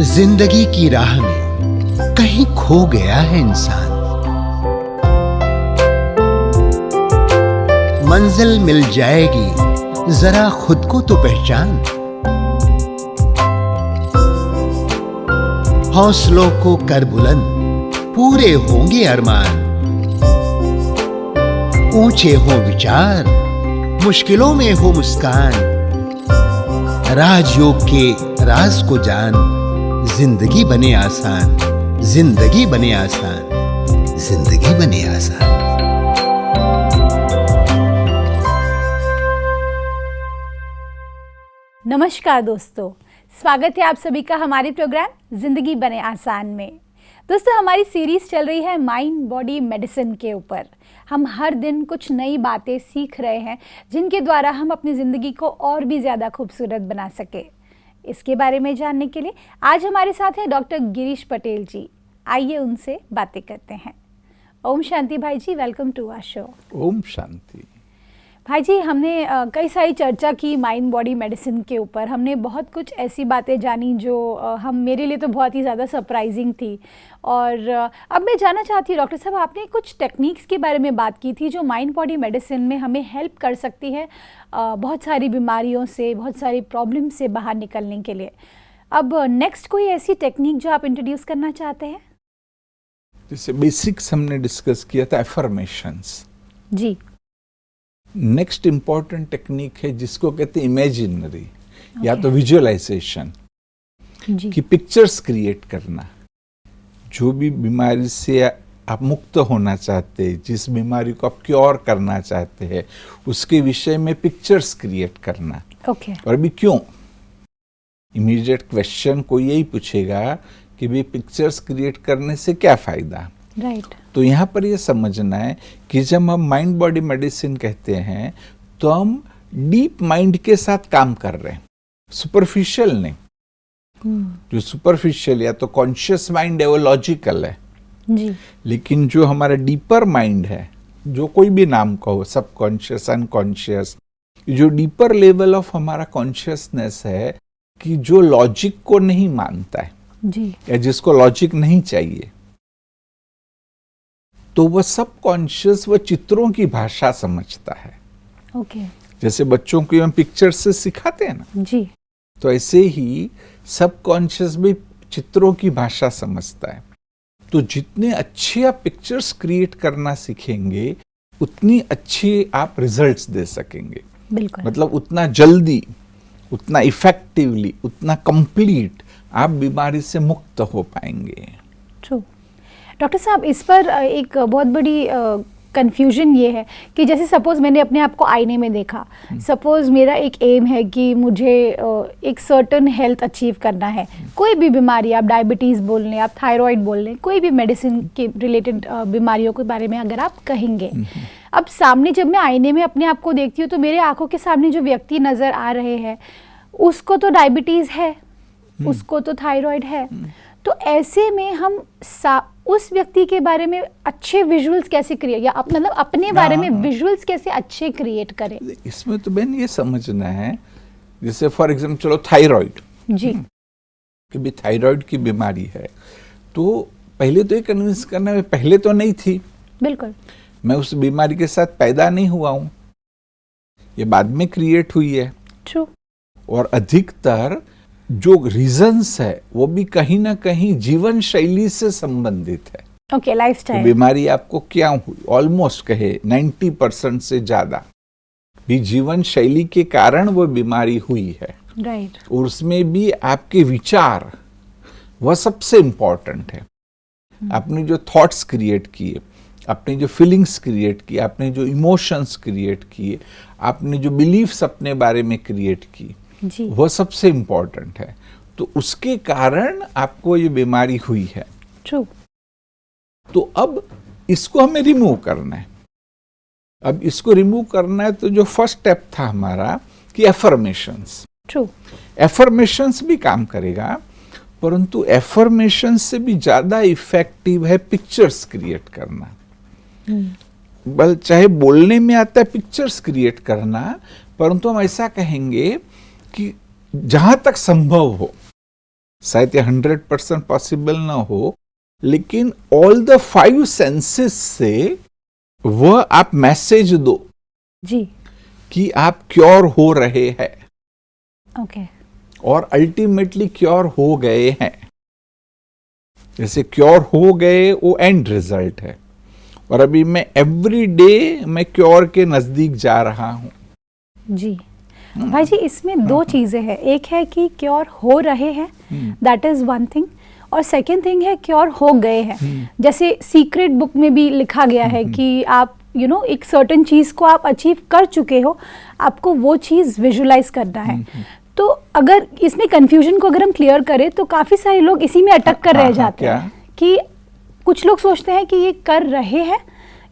जिंदगी की राह में कहीं खो गया है इंसान। मंजिल मिल जाएगी, जरा खुद को तो पहचान। हौसलों को कर बुलंद, पूरे होंगे अरमान। ऊंचे हो विचार, मुश्किलों में हो मुस्कान। राजयोग के राज को जान, जिंदगी बने आसान, जिंदगी बने आसान, जिंदगी बने आसान। नमस्कार दोस्तों, स्वागत है आप सभी का हमारे प्रोग्राम जिंदगी बने आसान में। दोस्तों, हमारी सीरीज चल रही है माइंड बॉडी मेडिसिन के ऊपर। हम हर दिन कुछ नई बातें सीख रहे हैं जिनके द्वारा हम अपनी ज़िंदगी को और भी ज़्यादा खूबसूरत बना सके। इसके बारे में जानने के लिए आज हमारे साथ हैं डॉक्टर गिरीश पटेल जी। आइए उनसे बातें करते हैं। ओम शांति भाई जी, welcome to our show. Om Shanti भाई जी, हमने कई सारी चर्चा की माइंड बॉडी मेडिसिन के ऊपर। हमने बहुत कुछ ऐसी बातें जानी जो हम मेरे लिए तो बहुत ही ज़्यादा सरप्राइजिंग थी। और अब मैं जानना चाहती हूँ डॉक्टर साहब, आपने कुछ टेक्निक्स के बारे में बात की थी जो माइंड बॉडी मेडिसिन में हमें हेल्प कर सकती है बहुत सारी बीमारियों से, बहुत सारी प्रॉब्लम से बाहर निकलने के लिए। अब नेक्स्ट कोई ऐसी टेक्निक जो आप इंट्रोड्यूस करना चाहते हैं? जैसे बेसिक्स हमने डिस्कस किया था, एफर्मेशंस। जी। नेक्स्ट इंपॉर्टेंट टेक्निक है जिसको कहते हैं इमेजिनरी या तो विजुअलाइजेशन की पिक्चर्स क्रिएट करना। जो भी बीमारी से आप मुक्त होना चाहते हैं, जिस बीमारी को आप क्योर करना चाहते हैं, उसके विषय में पिक्चर्स क्रिएट करना। और अभी क्यों? इमीडिएट क्वेश्चन को यही पूछेगा कि भाई पिक्चर्स क्रिएट करने से क्या फायदा। राइट। तो यहाँ पर ये समझना है कि जब हम माइंड बॉडी मेडिसिन कहते हैं तो हम डीप माइंड के साथ काम कर रहे हैं, सुपरफिशियल नहीं। जो सुपरफिशियल या तो कॉन्शियस माइंड है वो लॉजिकल है जी। लेकिन जो हमारा डीपर माइंड है, जो कोई भी नाम का हो, सब कॉन्शियस, अनकॉन्शियस, जो डीपर लेवल ऑफ हमारा कॉन्शियसनेस है कि जो लॉजिक को नहीं मानता है जी, या जिसको लॉजिक नहीं चाहिए, तो वह सब कॉन्शियस वह चित्रों की भाषा समझता है। जैसे बच्चों को हम पिक्चर से सिखाते हैं ना जी, तो ऐसे ही सब कॉन्शियस भी चित्रों की भाषा समझता है। तो जितने अच्छे आप पिक्चर्स क्रिएट करना सीखेंगे उतनी अच्छी आप रिजल्ट्स दे सकेंगे। बिल्कुल। मतलब उतना जल्दी, उतना इफेक्टिवली, उतना कंप्लीट आप बीमारी से मुक्त हो पाएंगे। ट्रू। डॉक्टर साहब, इस पर एक बहुत बड़ी कंफ्यूजन ये है कि जैसे सपोज मैंने अपने आप को आईने में देखा, सपोज मेरा एक एम है कि मुझे एक सर्टन हेल्थ अचीव करना है। कोई भी बीमारी, आप डायबिटीज़ बोल लें, आप थायराइड बोल लें, कोई भी मेडिसिन के रिलेटेड बीमारियों के बारे में अगर आप कहेंगे, अब सामने जब मैं आईने में अपने आप को देखती हूँ तो मेरे आंखों के सामने जो व्यक्ति नज़र आ रहे हैं उसको तो डायबिटीज़ है, उसको तो थायराइड है। तो ऐसे में हम उस व्यक्ति के बारे में अच्छे विजुअल्स कैसे क्रिएट, या मतलब अपने बारे में विजुअल्स कैसे अच्छे क्रिएट करें? इसमें तो बहन ये समझना है, जैसे फॉर एग्जाम्पल चलो थायराइड जी, कि भी थायराइड की बीमारी है, तो पहले तो ये कन्विंस करना है, पहले तो नहीं थी। बिल्कुल। मैं उस बीमारी के साथ पैदा नहीं हुआ हूँ, ये बाद में क्रिएट हुई है। ट्रू। और अधिकतर जो रीजंस है वो भी कहीं ना कहीं जीवन शैली से संबंधित है। लाइफस्टाइल। तो बीमारी आपको क्या हुई, ऑलमोस्ट कहे 90% से ज्यादा भी जीवन शैली के कारण वो बीमारी हुई है। राइट। और उसमें भी आपके विचार वह सबसे इम्पोर्टेंट है। आपने जो थॉट्स क्रिएट किए, आपने जो फीलिंग्स क्रिएट किए, आपने जो इमोशंस क्रिएट किए, आपने जो बिलीफ्स अपने बारे में क्रिएट की, वह सबसे इम्पोर्टेंट है। तो उसके कारण आपको ये बीमारी हुई है। ट्रू। तो अब इसको हमें रिमूव करना है। अब इसको रिमूव करना है तो जो फर्स्ट स्टेप था हमारा कि एफर्मेशंस। ट्रू। एफर्मेशंस भी काम करेगा, परंतु एफर्मेशंस से भी ज्यादा इफेक्टिव है पिक्चर्स क्रिएट करना। बल चाहे बोलने में आता है पिक्चर्स क्रिएट करना, परंतु हम ऐसा कहेंगे कि जहां तक संभव हो शायद ये 100% पॉसिबल ना हो, लेकिन ऑल द 5 सेंसेस से वह आप मैसेज दो जी कि आप क्योर हो रहे हैं ओके और अल्टीमेटली क्योर हो गए हैं। जैसे क्योर हो गए वो एंड रिजल्ट है, और अभी मैं एवरी डे मैं क्योर के नजदीक जा रहा हूं। जी भाई जी, इसमें दो चीजें हैं। एक है कि क्योर हो रहे हैं, दैट इज वन थिंग, और सेकेंड थिंग है क्योर हो गए हैं। जैसे सीक्रेट बुक में भी लिखा गया है कि आप एक सर्टेन चीज को आप अचीव कर चुके हो, आपको वो चीज विजुलाइज करना है। तो अगर इसमें कंफ्यूजन को अगर हम क्लियर करें तो काफी सारे लोग इसी में अटक कर रह जाते हैं कि कुछ लोग सोचते हैं कि ये कर रहे हैं,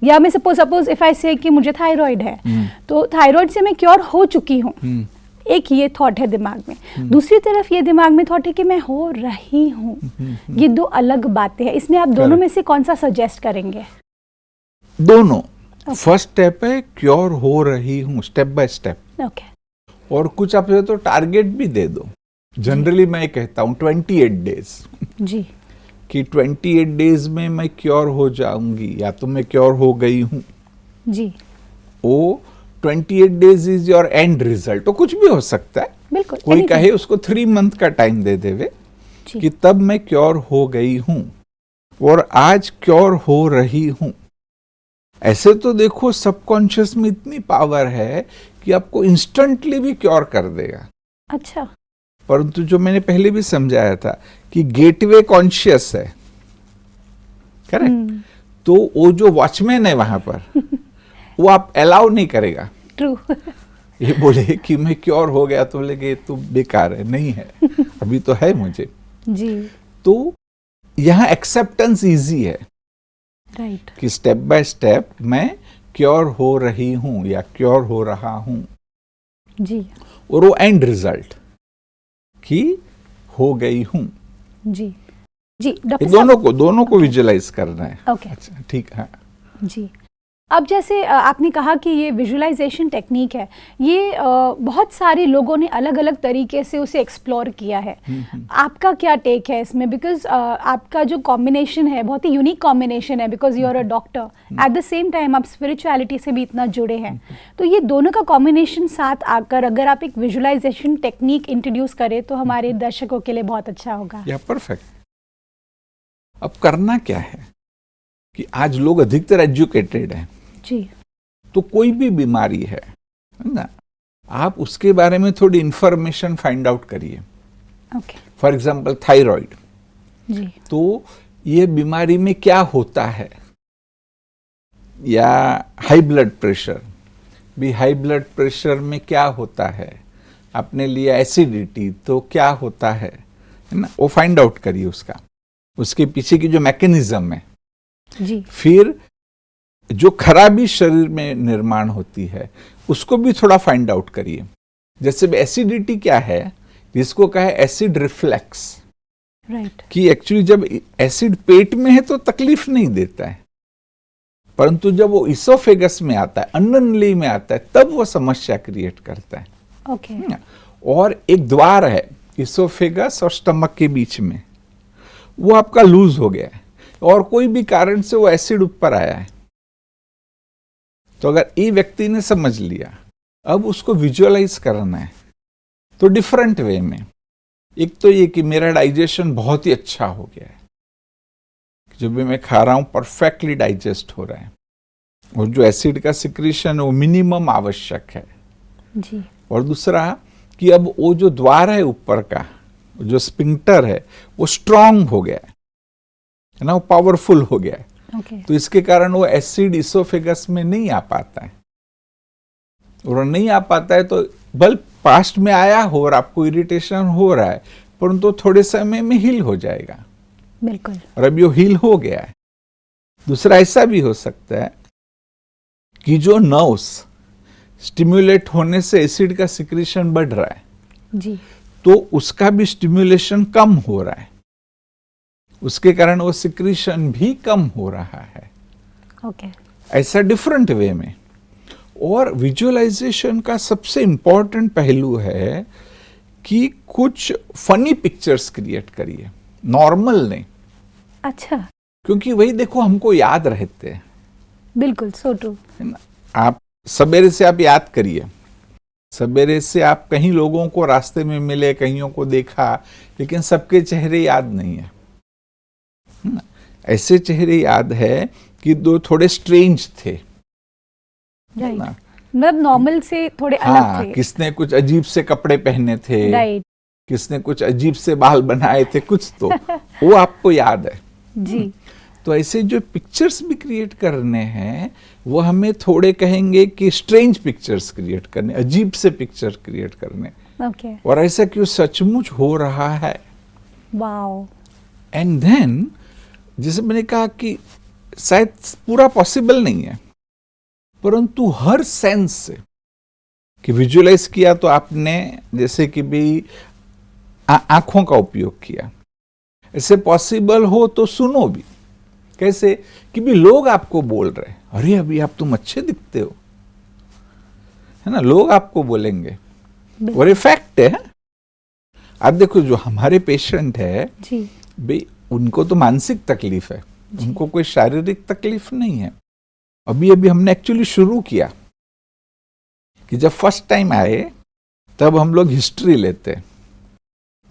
या मैं सपोज इफ आई से कि मुझे थायराइड है तो थायराइड से मैं क्योर हो चुकी हूँ। एक ये थॉट है दिमाग में। दूसरी तरफ ये दिमाग में थॉट है कि मैं हो रही हूँ। ये दो अलग बातें हैं। इसमें आप दोनों में से कौन सा सजेस्ट करेंगे? दोनों। फर्स्ट स्टेप है क्योर हो रही हूँ, स्टेप बाय स्टेप। ओके। और कुछ आप तो टारगेट भी दे दो। जनरली मैं कहता हूँ 28 डेज जी, कि 28 डेज में मैं क्योर हो जाऊंगी, या तो मैं क्योर हो गई हूँ जी। वो 28 days is your and result. तो कुछ भी हो सकता है। बिल्कुल। कोई कहे उसको 3 मंथ का टाइम दे देवे कि तब मैं क्योर हो गई हूँ और आज क्योर हो रही हूँ। ऐसे तो देखो सबकॉन्शियस में इतनी पावर है कि आपको इंस्टेंटली भी क्योर कर देगा। अच्छा। परंतु जो मैंने पहले भी समझाया था कि गेटवे कॉन्शियस है, करेक्ट, तो वो जो वॉचमैन है वहां पर वो आप अलाउ नहीं करेगा। ट्रू। ये बोले कि मैं क्योर हो गया तो बोले तो बेकार है, नहीं है, अभी तो है मुझे जी। तो यहाँ एक्सेप्टेंस इजी है, राइट, कि स्टेप बाय स्टेप मैं क्योर हो रही हूं या क्योर हो रहा हूं जी। और वो एंड रिजल्ट कि हो गई हूं। जी जी। डॉक्टर दोनों को विजुअलाइज करना है। ओके। अच्छा, ठीक है जी। अब जैसे आपने कहा कि ये विजुअलाइजेशन टेक्निक है, ये बहुत सारे लोगों ने अलग अलग तरीके से उसे एक्सप्लोर किया है। आपका क्या टेक है इसमें? बिकॉज आपका जो कॉम्बिनेशन है बहुत ही यूनिक कॉम्बिनेशन है, because you are a doctor, at the same time आप स्पिरिचुअलिटी से भी इतना जुड़े हैं। तो ये दोनों का कॉम्बिनेशन साथ आकर अगर आप एक विजुअलाइजेशन टेक्निक इंट्रोड्यूस करें तो हमारे दर्शकों के लिए बहुत अच्छा होगा। या परफेक्ट। अब करना क्या है कि आज लोग अधिकतर एजुकेटेड हैं जी, तो कोई भी बीमारी है ना, आप उसके बारे में थोड़ी इंफॉर्मेशन फाइंड आउट करिए। ओके। फॉर एग्जांपल थायराइड, जी, तो ये बीमारी में क्या होता है, या हाई ब्लड प्रेशर भी, हाई ब्लड प्रेशर में क्या होता है, आपने लिया एसिडिटी तो क्या होता है ना, वो फाइंड आउट करिए उसका, उसके पीछे की जो मैकेनिज्म है जी। फिर जो खराबी शरीर में निर्माण होती है उसको भी थोड़ा फाइंड आउट करिए। जैसे एसिडिटी क्या है, जिसको कहा है एसिड रिफ्लेक्स, राइट, कि एक्चुअली जब एसिड पेट में है तो तकलीफ नहीं देता है, परंतु जब वो इसोफेगस में आता है, अन्न नली में आता है, तब वो समस्या क्रिएट करता है। ओके। और एक द्वार है इसोफेगस और स्टमक के बीच में, वो आपका लूज हो गया है और कोई भी कारण से वो एसिड ऊपर आया है। तो अगर ये व्यक्ति ने समझ लिया, अब उसको विजुअलाइज करना है तो डिफरेंट वे में। एक तो ये कि मेरा डाइजेशन बहुत ही अच्छा हो गया है, जो भी मैं खा रहा हूं परफेक्टली डाइजेस्ट हो रहा है, और जो एसिड का सिक्रीशन है वो मिनिमम आवश्यक है जी। और दूसरा कि अब वो जो द्वार है ऊपर का, जो स्पिंक्टर है, वो स्ट्रांग हो गया है ना, वो पावरफुल हो गया है। Okay. तो इसके कारण वो एसिड इसोफेगस में नहीं आ पाता है, और नहीं आ पाता है तो बल पास्ट में आया हो और आपको इरिटेशन हो रहा है, परंतु थोड़े समय में हील हो जाएगा। बिल्कुल। और अभी वो हील हो गया है। दूसरा ऐसा भी हो सकता है कि जो नर्व्स स्टिम्युलेट होने से एसिड का सिक्रीशन बढ़ रहा है जी, तो उसका भी स्टिम्युलेशन कम हो रहा है, उसके कारण वो सिक्रीशन भी कम हो रहा है। ओके। ऐसा डिफरेंट वे में। और विजुअलाइजेशन का सबसे इंपॉर्टेंट पहलू है कि कुछ फनी पिक्चर्स क्रिएट करिए, नॉर्मल नहीं। अच्छा, क्योंकि वही देखो हमको याद रहते हैं। बिल्कुल, सो ट्रू। है ना, आप सवेरे से आप याद करिए, सवेरे से आप कहीं लोगों को रास्ते में मिले, कईयों को देखा, लेकिन सबके चेहरे याद नहीं है ना? ऐसे चेहरे याद है कि दो थोड़े स्ट्रेंज थे, राइट, ना? मतलब नॉर्मल से थोड़े अलग थे। किसने कुछ अजीब से कपड़े पहने थे, राइट, किसने कुछ अजीब से बाल बनाए थे, कुछ तो वो आपको याद है जी। तो ऐसे जो पिक्चर्स भी क्रिएट करने हैं वो हमें थोड़े कहेंगे कि स्ट्रेंज पिक्चर्स क्रिएट करने, अजीब से पिक्चर क्रिएट करने। ओके, और ऐसा क्यों सचमुच हो रहा है। वाओ, एंड देन जैसे मैंने कहा कि शायद पूरा पॉसिबल नहीं है, परंतु हर सेंस से कि विजुअलाइज किया तो आपने जैसे कि भी आंखों का उपयोग किया, ऐसे पॉसिबल हो तो सुनो भी। कैसे कि भी लोग आपको बोल रहे, अरे अभी आप तुम अच्छे दिखते हो, है ना, लोग आपको बोलेंगे, और ये फैक्ट है। आप देखो जो हमारे पेशेंट है जी, भाई उनको तो मानसिक तकलीफ है, उनको कोई शारीरिक तकलीफ नहीं है। अभी अभी हमने एक्चुअली शुरू किया कि जब फर्स्ट टाइम आए तब हम लोग हिस्ट्री लेते,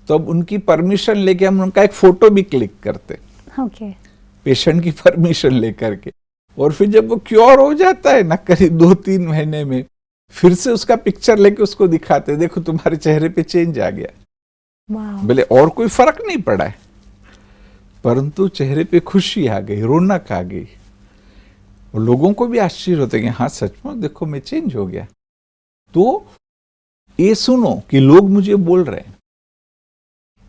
तब उनकी परमिशन लेके हम उनका एक फोटो भी क्लिक करते, ओके, पेशेंट की परमिशन लेकर के। और फिर जब वो क्योर हो जाता है ना, करीब 2-3 महीने में, फिर से उसका पिक्चर लेके उसको दिखाते, देखो तुम्हारे चेहरे पे चेंज आ गया। वाओ, बोले और कोई फर्क नहीं पड़ा है, परंतु चेहरे पे खुशी आ गई, रौनक आ गई। और लोगों को भी आश्चर्य होता है कि हाँ सचमुच देखो मैं चेंज हो गया। तो ये सुनो कि लोग मुझे बोल रहे हैं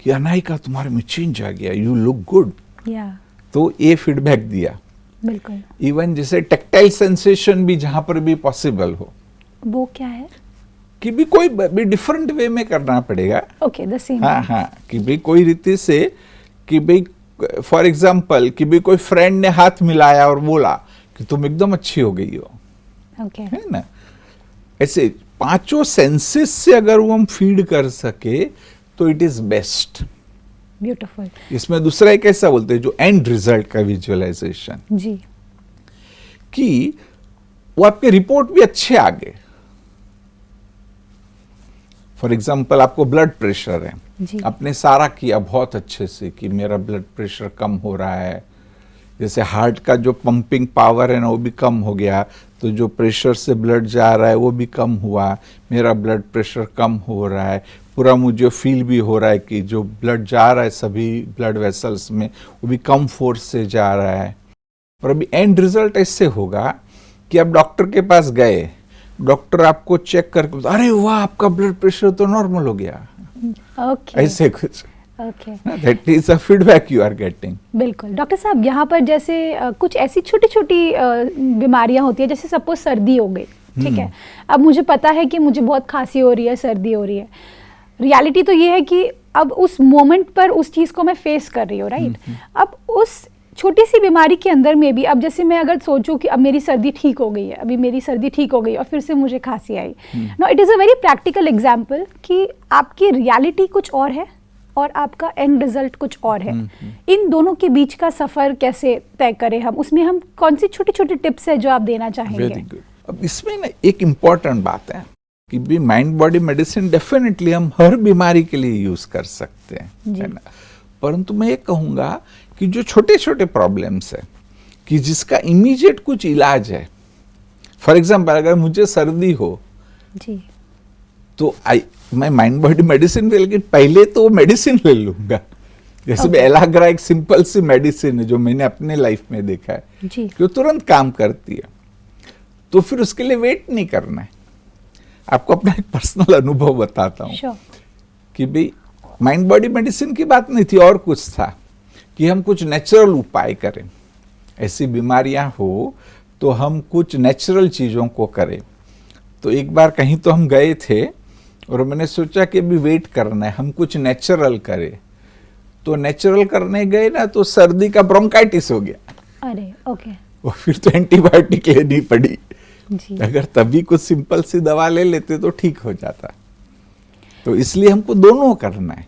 कि अनायका तुम्हारे में चेंज आ गया, यू लुक गुड। या, तो ये फीडबैक दिया। बिल्कुल। इवन जैसे टेक्टाइल सेंसेशन भी जहां पर भी पॉसिबल हो, वो क्या है? कि भी कोई भी डिफरेंट वे में करना पड़ेगा। Okay, the same. हाँ, कि भी कोई रीति से, कि भाई फॉर एग्जाम्पल कि भी कोई फ्रेंड ने हाथ मिलाया और बोला कि तुम एकदम अच्छी हो गई हो, ओके, है ना। ऐसे 5 सेंसेस से अगर वो हम फीड कर सके तो इट इज बेस्ट। ब्यूटीफुल। इसमें दूसरा एक ऐसा बोलते हैं जो एंड रिजल्ट का विजुअलाइजेशन, जी, कि वो आपके रिपोर्ट भी अच्छे आ गए। फॉर एग्जाम्पल आपको ब्लड प्रेशर है, जी, आपने सारा किया बहुत अच्छे से कि मेरा ब्लड प्रेशर कम हो रहा है, जैसे हार्ट का जो पंपिंग पावर है ना वो भी कम हो गया, तो जो प्रेशर से ब्लड जा रहा है वो भी कम हुआ, मेरा ब्लड प्रेशर कम हो रहा है, पूरा मुझे फील भी हो रहा है कि जो ब्लड जा रहा है सभी ब्लड वेसल्स में वो भी कम फोर्स से जा रहा है। और अभी एंड रिजल्ट ऐसे होगा कि आप डॉक्टर के पास गए, डॉक्टर आपको चेक करके अरे वाह आपका ब्लड प्रेशर तो नॉर्मल हो गया, ओके, ऐसे कुछ। Okay, that is a feedback you are getting. बिल्कुल। डॉक्टर साहब, यहाँ पर जैसे कुछ ऐसी छोटी छोटी बीमारियां होती है, जैसे सपोज सर्दी हो गई, ठीक है, अब मुझे पता है कि मुझे बहुत खांसी हो रही है, सर्दी हो रही है, रियलिटी तो ये है कि अब उस मोमेंट पर उस चीज़ को मैं फेस कर रही हूँ, राइट। अब उस छोटी सी बीमारी के अंदर में भी, अब जैसे मैं अगर सोचूं कि अब मेरी सर्दी ठीक हो गई है, अभी मेरी सर्दी ठीक हो गई और फिर से मुझे खांसी आई, no, it is a very practical example कि आपकी रियलिटी कुछ और है और आपका एंड रिजल्ट कुछ और है। इन दोनों के बीच का सफ़र कैसे तय करें हम, उसमें हम कौन सी छोटी छोटी टिप्स है जो आप देना चाहेंगे? Very good. अब इसमें ना एक इम्पॉर्टेंट बात है कि भी माइंड बॉडी मेडिसिन डेफिनेटली हम हर बीमारी के लिए यूज कर सकते हैं, है ना, परंतु मैं ये कहूँगा कि जो छोटे छोटे प्रॉब्लम्स है कि जिसका इमीडिएट कुछ इलाज है, फॉर एग्जाम्पल अगर मुझे सर्दी हो जी, तो मैं माइंड बॉडी मेडिसिन भी, लेकिन पहले तो मेडिसिन ले लूंगा। जैसे Okay. एलाग्रा एक सिंपल सी मेडिसिन है जो मैंने अपने लाइफ में देखा है जी, कि वो तुरंत काम करती है, तो फिर उसके लिए वेट नहीं करना है। आपको अपना एक पर्सनल अनुभव बताता हूँ sure. कि भाई माइंड बॉडी मेडिसिन की बात नहीं थी, और कुछ था कि हम कुछ नेचुरल उपाय करें, ऐसी बीमारियां हो तो हम कुछ नेचुरल चीज़ों को करें। तो एक बार कहीं तो हम गए थे और मैंने सोचा कि अभी वेट करना है, हम कुछ नेचुरल करें। तो नेचुरल करने गए ना तो सर्दी का ब्रोंकाइटिस हो गया, अरे, ओके, और फिर तो एंटीबायोटिक लेनी पड़ी। जी, अगर तभी कुछ सिंपल सी दवा ले लेते तो ठीक हो जाता। तो इसलिए हमको दोनों करना है।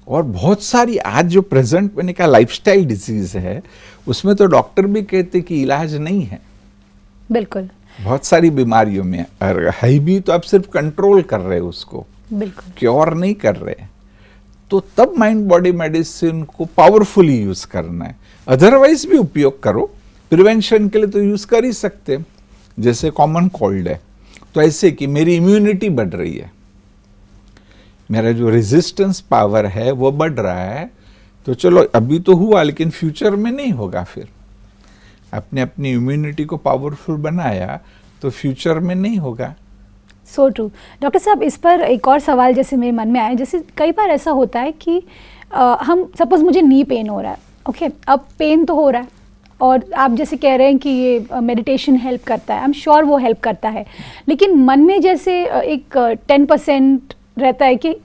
और बहुत सारी आज जो प्रेजेंट मैंने कहा लाइफस्टाइल डिजीज है, उसमें तो डॉक्टर भी कहते कि इलाज नहीं है। बिल्कुल। बहुत सारी बीमारियों में है भी, तो आप सिर्फ कंट्रोल कर रहे हो उसको, बिल्कुल क्योर नहीं कर रहे। तो तब माइंड बॉडी मेडिसिन को पावरफुली यूज करना है। अदरवाइज भी उपयोग करो, प्रिवेंशन के लिए तो यूज कर ही सकते। जैसे कॉमन कोल्ड है, तो ऐसे कि मेरी इम्यूनिटी बढ़ रही है, मेरा जो रेजिस्टेंस पावर है वो बढ़ रहा है, तो चलो अभी तो हुआ, लेकिन फ्यूचर में नहीं होगा। फिर अपने अपनी इम्यूनिटी को पावरफुल बनाया तो फ्यूचर में नहीं होगा। So true. डॉक्टर साहब, इस पर एक और सवाल जैसे मेरे मन में आया, जैसे कई बार ऐसा होता है कि हम सपोज मुझे नी पेन हो रहा है, ओके, अब पेन तो हो रहा है और आप जैसे कह रहे हैं कि ये मेडिटेशन हेल्प करता है, आई एम श्योर वो हेल्प करता है, लेकिन मन में जैसे एक 10% रहता है कि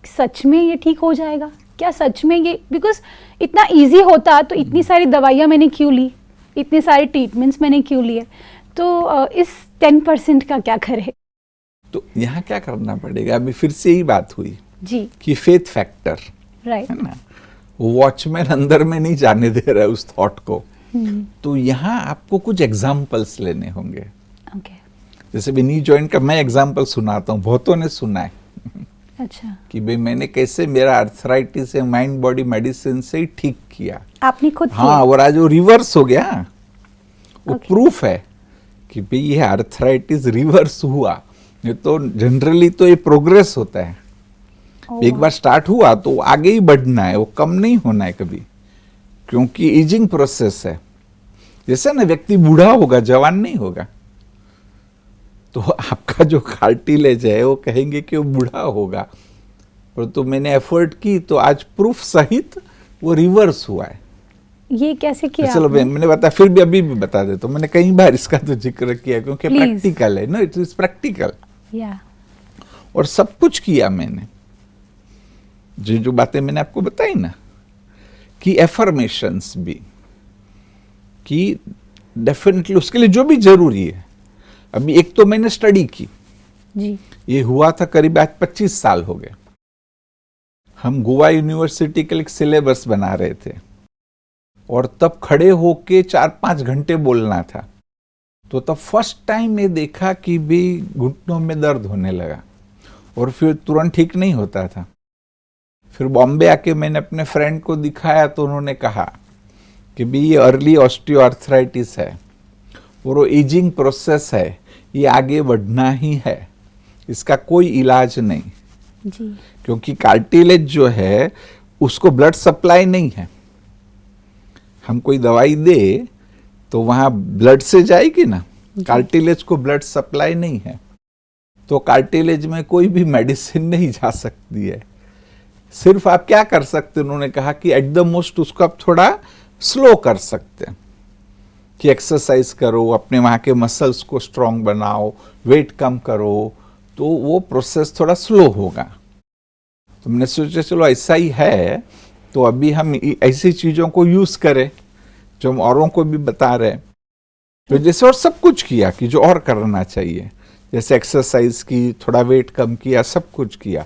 सच में ये ठीक हो जाएगा क्या, सच में ये, बिकॉज इतना इजी होता तो इतनी सारी दवाइयाँ मैंने क्यों ली, इतने सारे ट्रीटमेंट्स मैंने क्यों लिए, तो इस 10% का क्या करें? तो यहाँ क्या करना पड़ेगा, अभी फिर से ही बात हुई जी कि फेथ फैक्टर, राइट, है ना, वॉचमैन अंदर में नहीं जाने दे रहा है उस थॉट को। तो यहाँ आपको कुछ एग्जाम्पल्स लेने होंगे। ओके, जैसे भी नी जॉइंट का मैं एग्जाम्पल सुनाता हूँ, बहुतों ने सुना है अच्छा, कि भाई मैंने कैसे मेरा अर्थराइटिस है माइंड बॉडी मेडिसिन से ही ठीक किया। आपने खुद हाँ, और आज वो रिवर्स हो गया, वो Okay. प्रूफ है कि भाई ये अर्थराइटिस रिवर्स हुआ। ये तो जनरली तो ये प्रोग्रेस होता है, एक बार स्टार्ट हुआ तो आगे ही बढ़ना है, वो कम नहीं होना है कभी, क्योंकि एजिंग प्रोसेस है। जैसे ना व्यक्ति बूढ़ा होगा, जवान नहीं होगा, तो आपका जो कार्टिलेज है वो कहेंगे कि वो बूढ़ा होगा, पर तो मैंने एफर्ट की तो आज प्रूफ सहित वो रिवर्स हुआ है। ये कैसे किया चलो आपने? मैंने बताया, फिर भी अभी भी बता देता हूँ, मैंने कई बार इसका तो जिक्र किया क्योंकि Please. प्रैक्टिकल है ना, इट इज प्रैक्टिकल। या और सब कुछ किया मैंने, जो जो बातें मैंने आपको बताई ना, कि एफर्मेशंस भी, कि डेफिनेटली उसके लिए जो भी जरूरी है। अभी एक तो मैंने स्टडी की, जी, ये हुआ था करीब आज 25 साल हो गए। हम गोवा यूनिवर्सिटी के लिए सिलेबस बना रहे थे और तब खड़े होके 4-5 घंटे बोलना था। तो तब फर्स्ट टाइम ये देखा कि भी घुटनों में दर्द होने लगा और फिर तुरंत ठीक नहीं होता था। फिर बॉम्बे आके मैंने अपने फ्रेंड को दिखाया तो उन्होंने कहा कि भी ये अर्ली ऑस्टियोआर्थराइटिस है और वो एजिंग प्रोसेस है, ये आगे बढ़ना ही है, इसका कोई इलाज नहीं। जी, क्योंकि कार्टिलेज जो है उसको ब्लड सप्लाई नहीं है। हम कोई दवाई दे तो वहां ब्लड से जाएगी ना, कार्टिलेज को ब्लड सप्लाई नहीं है, तो कार्टिलेज में कोई भी मेडिसिन नहीं जा सकती है। सिर्फ आप क्या कर सकते, उन्होंने कहा कि एट द मोस्ट उसको आप थोड़ा स्लो कर सकते हैं, कि एक्सरसाइज करो, अपने वहाँ के मसल्स को स्ट्रांग बनाओ, वेट कम करो, तो वो प्रोसेस थोड़ा स्लो होगा। तो मैंने सोचा चलो ऐसा ही है तो अभी हम ऐसी चीज़ों को यूज़ करें जो हम औरों को भी बता रहे हैं। तो जैसे और सब कुछ किया कि जो और करना चाहिए, जैसे एक्सरसाइज की, थोड़ा वेट कम किया, सब कुछ किया,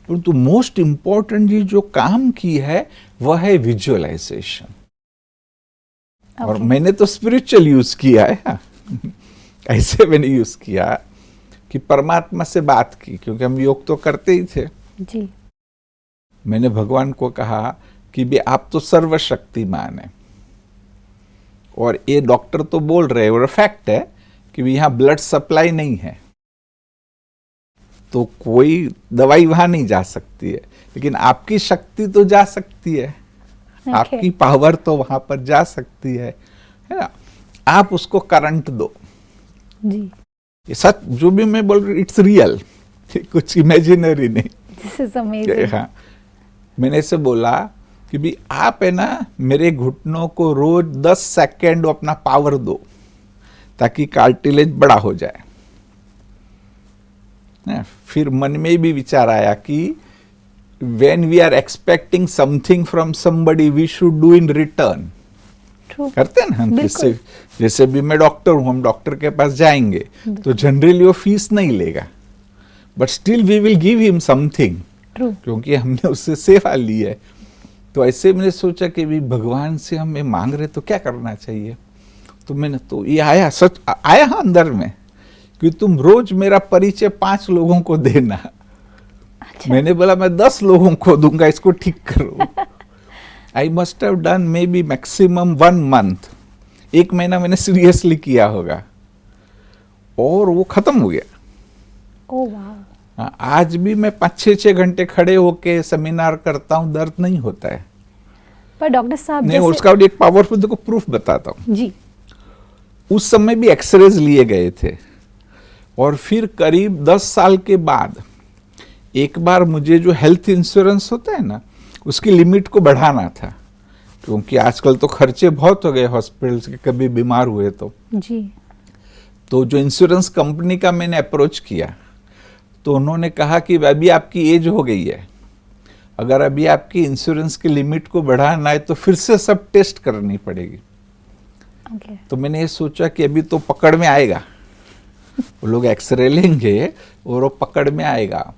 परंतु मोस्ट इम्पॉर्टेंटली जो काम की है वह है विजुअलाइजेशन। और मैंने तो स्पिरिचुअल यूज किया है ऐसे मैंने यूज किया कि परमात्मा से बात की, क्योंकि हम योग तो करते ही थे। जी, मैंने भगवान को कहा कि भी आप तो सर्वशक्तिमान है और ये डॉक्टर तो बोल रहे हैं और फैक्ट है कि भी यहाँ ब्लड सप्लाई नहीं है, तो कोई दवाई वहां नहीं जा सकती है, लेकिन आपकी शक्ति तो जा सकती है, आपकी पावर तो वहां पर जा सकती है ना। आप उसको करंट दो। जी, ये सच जो भी मैं बोल रही हूँ, इट्स रियल, कुछ इमेजिनरी नहीं। This is amazing. हाँ, मैंने ऐसे बोला कि भी आप है ना मेरे घुटनों को रोज 10 सेकेंड अपना पावर दो ताकि कार्टिलेज बड़ा हो जाए। फिर मन में भी विचार आया कि when we are expecting something from somebody we should do in return। True. करते हैं ना हम, जैसे भी मैं डॉक्टर हूं, हम डॉक्टर के पास जाएंगे तो जनरली वो फीस नहीं लेगा, but still we will give him something, क्योंकि हमने उससे सेवा ली है। तो ऐसे मैंने सोचा कि भी भगवान से हम ये मांग रहे तो क्या करना चाहिए। तो मैंने तो ये आया, सच आया अंदर में कि तुम रोज मेरा परिचय 5 लोगों को देना। अच्छा। मैंने बोला मैं 10 लोगों को दूंगा, इसको ठीक करो। I must have done may be maximum 1 month, 1 महीना मैंने सीरियसली किया होगा और वो खत्म हो गया। ओह वाह। आज भी मैं 5-6 घंटे खड़े होके सेमिनार करता हूँ, दर्द नहीं होता है। पर डॉक्टर साहब नहीं, उसका एक पावरफुल देखो प्रूफ बताता हूँ जी। उस समय भी एक्सरेज लिए गए थे और फिर करीब 10 साल के बाद एक बार मुझे जो हेल्थ इंश्योरेंस होता है ना, उसकी लिमिट को बढ़ाना था, क्योंकि आजकल तो खर्चे बहुत हो गए हॉस्पिटल्स के, कभी बीमार हुए तो जी। तो जो इंश्योरेंस कंपनी का मैंने अप्रोच किया तो उन्होंने कहा कि अभी आपकी एज हो गई है, अगर अभी आपकी इंश्योरेंस की लिमिट को बढ़ाना है तो फिर से सब टेस्ट करनी पड़ेगी। तो मैंने ये सोचा कि अभी तो पकड़ में आएगा, वो लोग एक्सरे लेंगे और वो पकड़ में आएगा।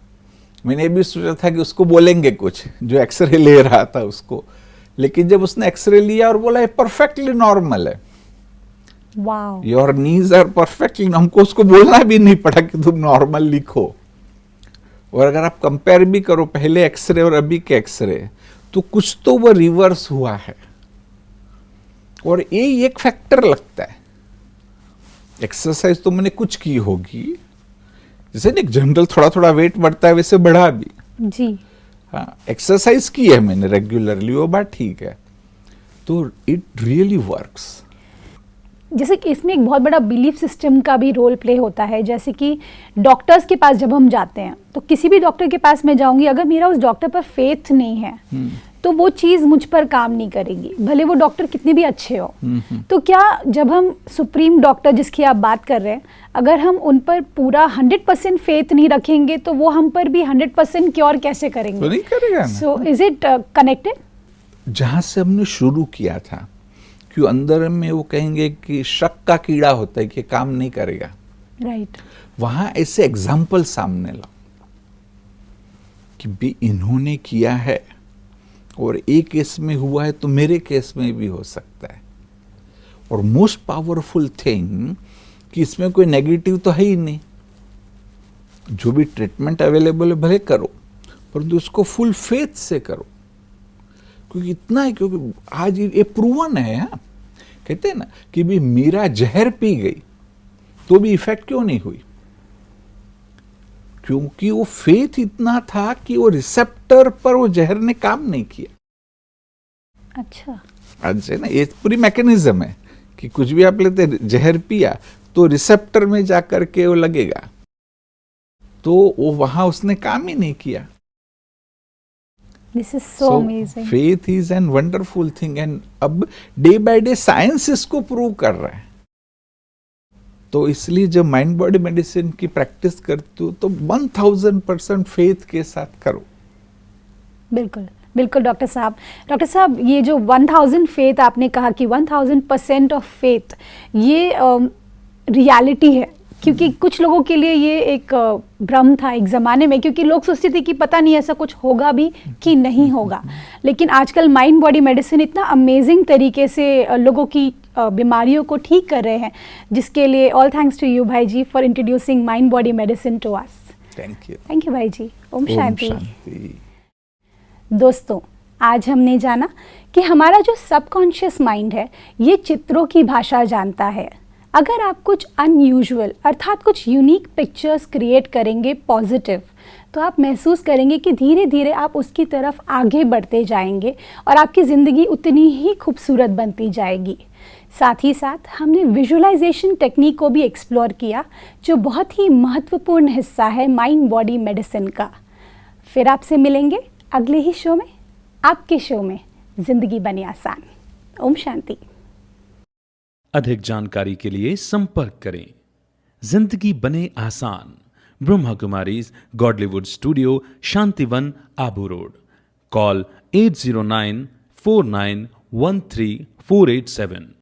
मैंने ये भी सोचा था कि उसको बोलेंगे कुछ, जो एक्सरे ले रहा था उसको, लेकिन जब उसने एक्सरे लिया और बोला ये परफेक्टली नॉर्मल है, wow, your knees are perfectly, हमको उसको बोलना भी नहीं पड़ा कि तुम नॉर्मल लिखो। और अगर आप कंपेयर भी करो पहले एक्सरे और अभी के एक्सरे, तो कुछ तो वो रिवर्स हुआ है। और ये एक फैक्टर लगता है। एक्सरसाइज तो मैंने कुछ की होगी, जैसे एक जनरल थोड़ा थोड़ा वेट बढ़ता है वैसे बढ़ा भी जी। हाँ, एक्सरसाइज की है मैंने रेगुलरली, वो बात ठीक है। तो इट रियली वर्क्स। जैसे कि इसमें एक बहुत बड़ा बिलीफ सिस्टम का भी रोल प्ले होता है। जैसे कि डॉक्टर्स के पास जब हम जाते हैं तो किसी भी डॉक्टर के पास मैं जाऊंगी, अगर मेरा उस डॉक्टर पर फेथ नहीं है तो वो चीज़ मुझ पर काम नहीं करेगी, भले वो डॉक्टर कितने भी अच्छे हो। तो क्या जब हम सुप्रीम डॉक्टर जिसकी आप बात कर रहे हैं, अगर हम उन पर पूरा 100% फेथ नहीं रखेंगे तो वो हम पर भी 100% क्योर कैसे करेंगे? तो नहीं करेगा ना। So is it connected? जहाँ से हमने शुरू किया था, क्यों अंदर में वो कहेंगे कि शक का कीड़ा होता है कि काम नहीं करेगा, राइट। वहां ऐसे एग्जाम्पल सामने लाओ कि भी इन्होंने किया है और एक केस में हुआ है तो मेरे केस में भी हो सकता है। और मोस्ट पावरफुल थिंग कि इसमें कोई नेगेटिव तो है ही नहीं, जो भी ट्रीटमेंट अवेलेबल है भले करो, परंतु उसको फुल फेथ से करो। क्योंकि इतना है, क्योंकि आज ये प्रूवन है। हाँ, कहते हैं ना कि भी मीरा जहर पी गई तो भी इफेक्ट क्यों नहीं हुई, क्योंकि वो फेथ इतना था कि वो रिसेप्टर पर वो जहर ने काम नहीं किया। अच्छा, आज है ना, ये पूरी मैकेनिज्म है कि कुछ भी आप लेते जहर पिया तो रिसेप्टर में जाकर के वो लगेगा, तो वो वहां उसने काम ही नहीं किया। This is so amazing. Faith is an wonderful thing, and अब डे बाय डे साइंस इसको प्रूव कर रहा है। तो इसलिए जब माइंड बॉडी मेडिसिन की प्रैक्टिस करते हो तो 1000% फेथ के साथ करो। बिल्कुल बिल्कुल डॉक्टर साहब। डॉक्टर साहब, ये जो 1000 फेथ आपने कहा कि 1000% ऑफ फेथ, ये रियलिटी है, क्योंकि कुछ लोगों के लिए ये एक भ्रम था एक ज़माने में, क्योंकि लोग सोचते थे कि पता नहीं ऐसा कुछ होगा भी कि नहीं होगा। लेकिन आजकल माइंड बॉडी मेडिसिन इतना अमेजिंग तरीके से लोगों की बीमारियों को ठीक कर रहे हैं, जिसके लिए ऑल थैंक्स टू यू भाई जी for introducing mind body medicine to us. Thank you भाई जी। ओम शांति। दोस्तों, आज हमने जाना कि हमारा जो सबकॉन्शियस माइंड है ये चित्रों की भाषा जानता है। अगर आप कुछ अनयूजुअल अर्थात कुछ यूनिक पिक्चर्स क्रिएट करेंगे पॉजिटिव, तो आप महसूस करेंगे कि धीरे धीरे आप उसकी तरफ आगे बढ़ते जाएंगे और आपकी ज़िंदगी उतनी ही खूबसूरत बनती जाएगी। साथ ही साथ हमने विजुअलाइजेशन टेक्निक को भी एक्सप्लोर किया, जो बहुत ही महत्वपूर्ण हिस्सा है माइंड बॉडी मेडिसिन का। फिर आपसे मिलेंगे अगले ही शो में, आपके शो में ज़िंदगी बने आसान। ओम शांति। अधिक जानकारी के लिए संपर्क करें। जिंदगी बने आसान, Brahma Kumaris Godlywood studio, Shantivan, Abu road. Call 80949134887।